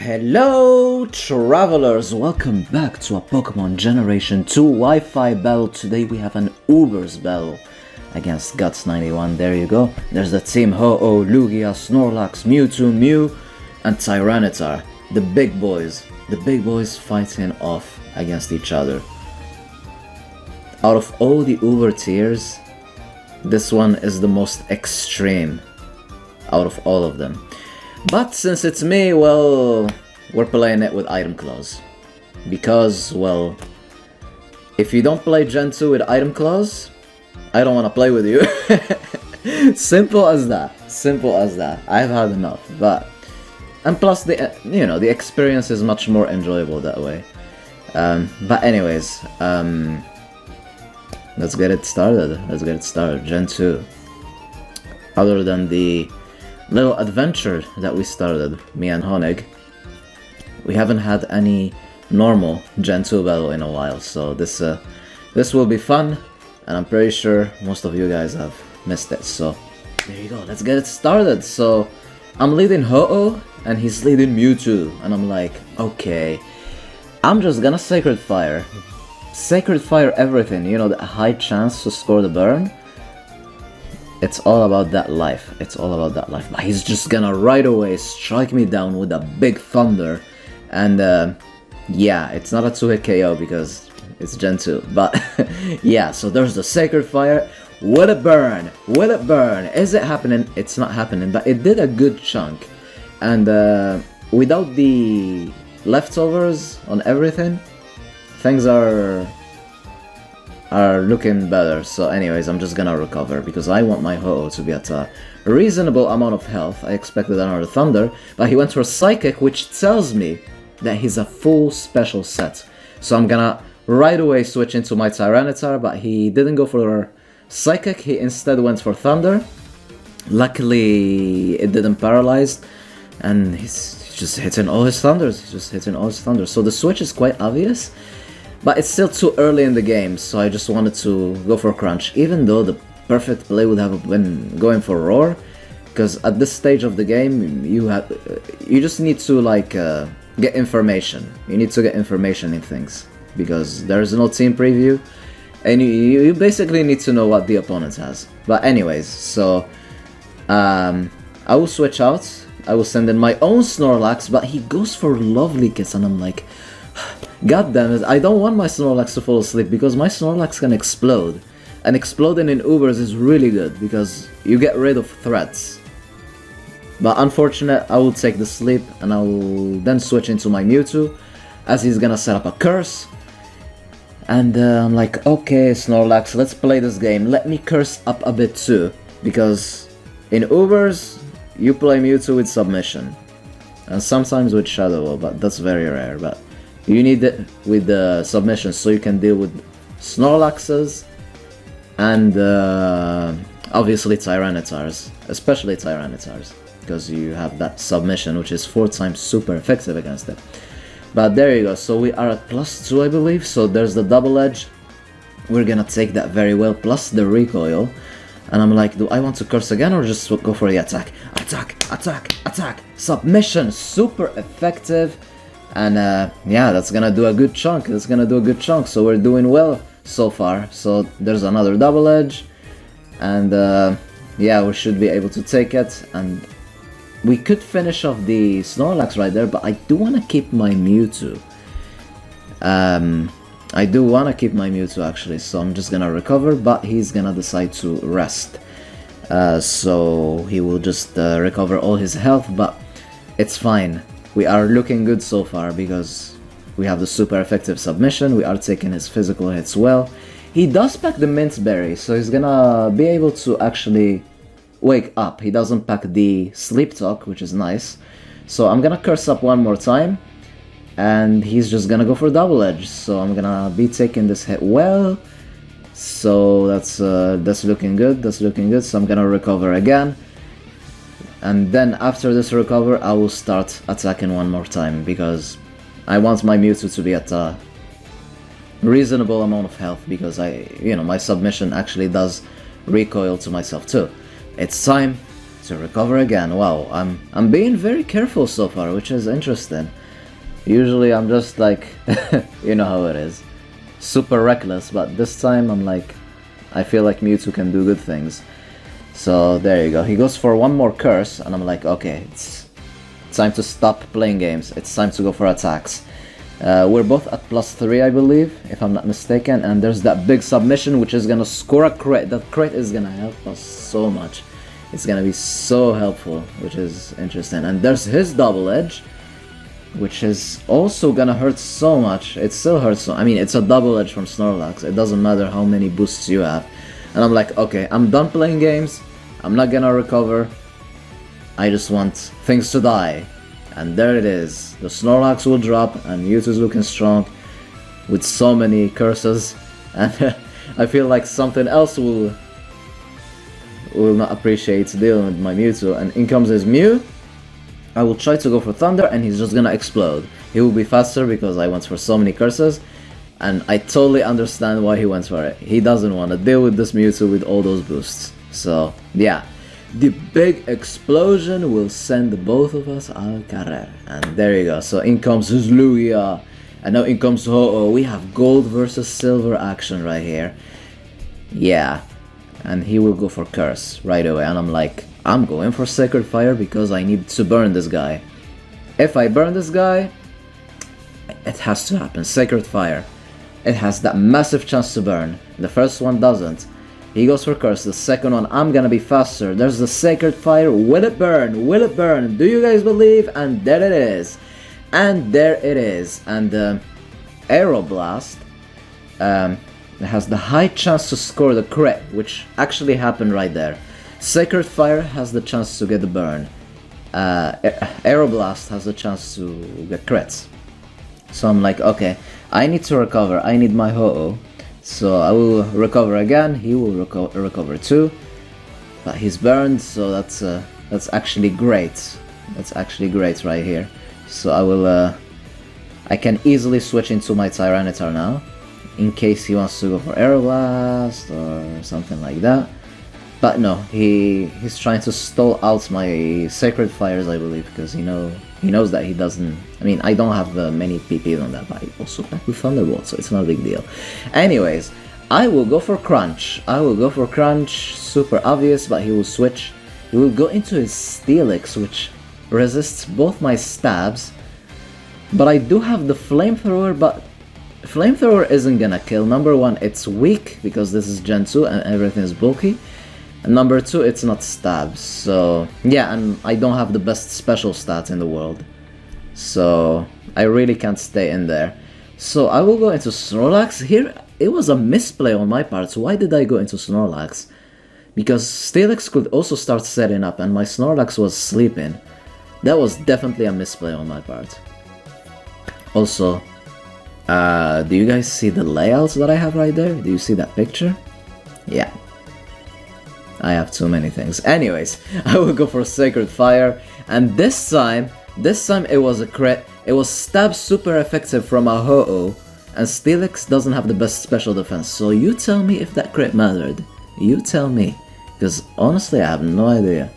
Hello travelers, welcome back to a Pokemon Generation 2 Wi-Fi battle. Today we have an UBERS battle against Guts91. There you go. There's the team Ho-Oh, Lugia, Snorlax, Mewtwo, Mew, and Tyranitar. The big boys. The big boys fighting off against each other. Out of all the Uber tiers, this one is the most extreme out of all of them. But since it's me, well, we're playing it with item clause. Because, well, if you don't play Gen 2 with item clause, I don't want to play with you. Simple as that. Simple as that. I've had enough. And plus, the experience is much more enjoyable that way. But anyways, let's get it started. Let's get it started. Gen 2. Other than the little adventure that we started, me and Honig, we haven't had any normal Gen 2 battle in a while, so this will be fun, and I'm pretty sure most of you guys have missed it, so there you go, let's get it started. So I'm leading Ho-Oh, and he's leading Mewtwo, and I'm like, okay, I'm just gonna Sacred Fire everything, you know, the high chance to score the burn. It's all about that life. It's all about that life. But he's just gonna right away strike me down with a big thunder. And yeah, it's not a 2-hit KO because it's Gen 2. But yeah, so there's the Sacred Fire. Will it burn? Will it burn? Is it happening? It's not happening, but it did a good chunk. And without the leftovers on everything, things are looking better. So anyways, I'm just gonna recover because I want my Ho-Oh to be at a reasonable amount of health. I expected another Thunder, but he went for Psychic, which tells me that he's a full special set. So I'm gonna right away switch into my Tyranitar, but he didn't go for Psychic, he instead went for Thunder. Luckily, it didn't paralyze, and he's just hitting all his Thunders. So the switch is quite obvious. But it's still too early in the game, so I just wanted to go for Crunch, even though the perfect play would have been going for Roar, because at this stage of the game, you just need to like get information. You need to get information in things, because there's no team preview, and you basically need to know what the opponent has. But anyways, so I will switch out. I will send in my own Snorlax, but he goes for Lovely Kiss, and I'm like, god damn it, I don't want my Snorlax to fall asleep because my Snorlax can explode. And exploding in UBERS is really good because you get rid of threats. But unfortunate, I will take the sleep and I will then switch into my Mewtwo as he's gonna set up a curse. And I'm like, okay Snorlax, let's play this game. Let me curse up a bit too, because in UBERS you play Mewtwo with Submission. And sometimes with Shadow Ball, but that's very rare. But you need it with the submission so you can deal with Snorlaxes and obviously Tyranitars, especially Tyranitars, because you have that submission which is 4 times super effective against it. But there you go, so we are at +2 I believe, so there's the double edge. We're gonna take that very well, plus the recoil. And I'm like, do I want to curse again or just go for the attack? Attack! Submission, super effective. And yeah, that's gonna do a good chunk. So we're doing well so far. So there's another double edge, and yeah, we should be able to take it. And we could finish off the Snorlax right there, but I do want to keep my Mewtwo. I do want to keep my Mewtwo actually, so I'm just gonna recover, but he's gonna decide to rest. So he will just recover all his health, but it's fine. We are looking good so far because we have the super effective submission, we are taking his physical hits well. He does pack the Mint Berry, so he's gonna be able to actually wake up. He doesn't pack the Sleep Talk, which is nice. So I'm gonna curse up one more time, and he's just gonna go for double edge. So I'm gonna be taking this hit well. So that's looking good, so I'm gonna recover again. And then after this recover, I will start attacking one more time because I want my Mewtwo to be at a reasonable amount of health, because my submission actually does recoil to myself too. It's time. to recover again. Wow, I'm being very careful so far, which is interesting. Usually I'm just like, you know how it is, super reckless, but this time I'm like, I feel like Mewtwo can do good things. So there you go. He goes for one more curse, and I'm like, okay, it's time to stop playing games. It's time to go for attacks. We're both at +3, I believe, if I'm not mistaken, and there's that big submission which is gonna score a crit. That crit is gonna help us so much. It's gonna be so helpful, which is interesting. And there's his double edge, which is also gonna hurt so much. It still hurts so. I mean, it's a double edge from Snorlax. It doesn't matter how many boosts you have. And I'm like, okay, I'm done playing games. I'm not gonna recover. I just want things to die. And there it is. The Snorlax will drop, and Mewtwo's looking strong with so many curses. And I feel like something else will not appreciate dealing with my Mewtwo. And in comes his Mew. I will try to go for Thunder, and he's just gonna explode. He will be faster because I went for so many curses. And I totally understand why he went for it. He doesn't want to deal with this Mewtwo with all those boosts. So, yeah. The big explosion will send both of us al carrer. And there you go. So in comes his Lugia. And now in comes Ho-Oh. We have gold versus silver action right here. Yeah. And he will go for Curse right away. And I'm like, I'm going for Sacred Fire because I need to burn this guy. If I burn this guy, it has to happen. Sacred Fire. It has that massive chance to burn. The first one doesn't. He goes for Curse. The second one, I'm gonna be faster. There's the Sacred Fire. Will it burn? Will it burn? Do you guys believe? And there it is. And there it is. And Aero Blast has the high chance to score the crit, which actually happened right there. Sacred Fire has the chance to get the burn. Aero Blast has the chance to get crits. So I'm like, okay, I need to recover. I need my Ho-Oh. So I will recover again. He will recover too. But he's burned, so that's actually great. That's actually great right here. So I will I can easily switch into my Tyranitar now, in case he wants to go for Aeroblast or something like that. But no, he's trying to stall out my Sacred Fires, I believe, because he knows that he doesn't. I mean, I don't have many PPs on that, but I also pack with Thunderbolt, so it's not a big deal. Anyways, I will go for Crunch. Super obvious, but he will switch. He will go into his Steelix, which resists both my stabs. But I do have the Flamethrower, but Flamethrower isn't gonna kill. Number one, it's weak because this is Gen 2 and everything is bulky. And number two, it's not stabs. So yeah, and I don't have the best special stats in the world. So I really can't stay in there. So I will go into Snorlax. Here, it was a misplay on my part. So why did I go into Snorlax? Because Steelix could also start setting up and my Snorlax was sleeping. That was definitely a misplay on my part. Also, do you guys see the layouts that I have right there? Do you see that picture? Yeah. I have too many things. Anyways, I will go for Sacred Fire. And this time it was a crit. It was stab super effective from a Ho-Oh. And Steelix doesn't have the best special defense. So you tell me if that crit mattered. You tell me. Because honestly, I have no idea.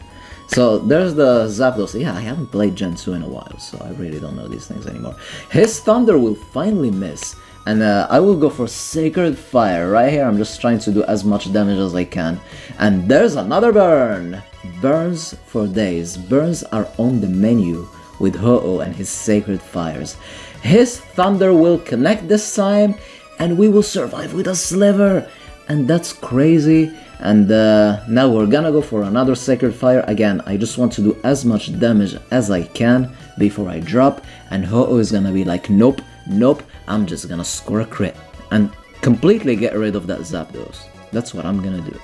So there's the Zapdos. Yeah, I haven't played Gen 2 in a while, so I really don't know these things anymore. His Thunder will finally miss. And I will go for Sacred Fire. Right here, I'm just trying to do as much damage as I can. And there's another burn! Burns for days. Burns are on the menu with Ho-Oh and his Sacred Fires. His Thunder will connect this time, and we will survive with a Sliver! And that's crazy. And now we're gonna go for another Sacred Fire. Again, I just want to do as much damage as I can before I drop. And Ho-Oh is gonna be like, nope, nope, I'm just gonna score a crit. And completely get rid of that Zapdos. That's what I'm gonna do.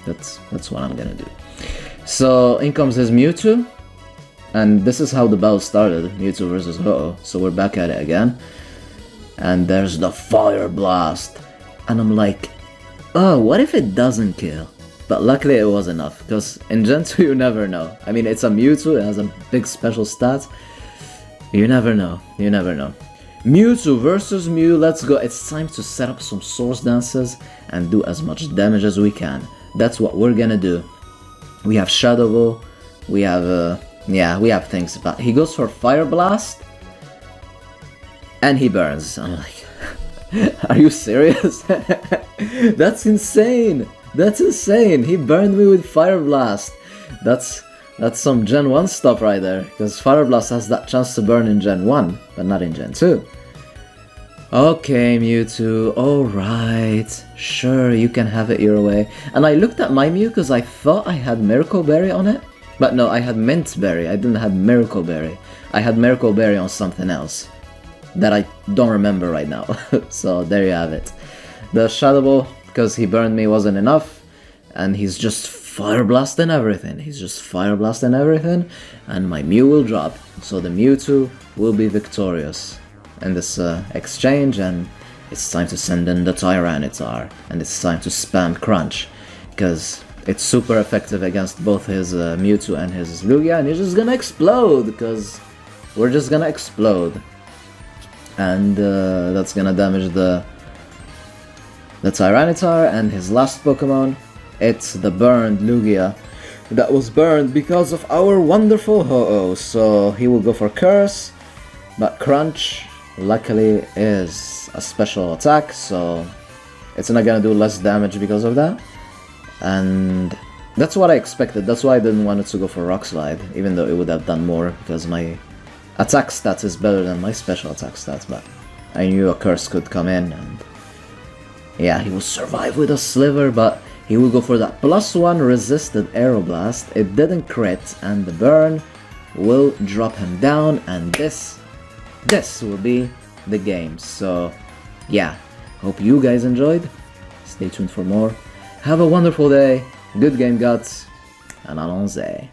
That's what I'm gonna do. So in comes his Mewtwo. And this is how the battle started. Mewtwo versus Ho-Oh. So we're back at it again. And there's the Fire Blast. And I'm like, oh, what if it doesn't kill? But luckily it was enough, because in Gen 2 you never know. I mean, it's a Mewtwo, it has a big special stat. You never know, you never know. Mewtwo versus Mew, let's go. It's time to set up some Source Dances and do as much damage as we can. That's what we're gonna do. We have Shadow Ball, we have yeah, we have things, but he goes for Fire Blast and he burns. I'm like, are you serious? That's insane. That's insane. He burned me with Fire Blast. That's some Gen 1 stuff right there, because Fire Blast has that chance to burn in Gen 1, but not in Gen 2. Okay, Mewtwo, alright, sure, you can have it your way. And I looked at my Mew because I thought I had Miracle Berry on it. But no, I had Mint Berry, I didn't have Miracle Berry. I had Miracle Berry on something else that I don't remember right now. So there you have it. The Shadow Ball, because he burned me, wasn't enough. And he's just Fire Blasting everything. He's just Fire Blasting everything. And my Mew will drop. So the Mewtwo will be victorious in this exchange, and it's time to send in the Tyranitar, and it's time to spam Crunch, because it's super effective against both his Mewtwo and his Lugia, and he's just gonna explode, because we're just gonna explode, and that's gonna damage the Tyranitar. And his last Pokemon, it's the burned Lugia that was burned because of our wonderful Ho-Oh, so he will go for Curse, but Crunch luckily is a special attack, so it's not gonna do less damage because of that. And that's what I expected. That's why I didn't want it to go for Rock Slide, even though it would have done more, because my attack stats is better than my special attack stats. But I knew a Curse could come in, and yeah, he will survive with a Sliver, but he will go for that +1 resisted Aeroblast. It didn't crit, and the burn will drop him down, and this will be the game. So yeah, hope you guys enjoyed. Stay tuned for more. Have a wonderful day. Good game, Guts, and allons-y.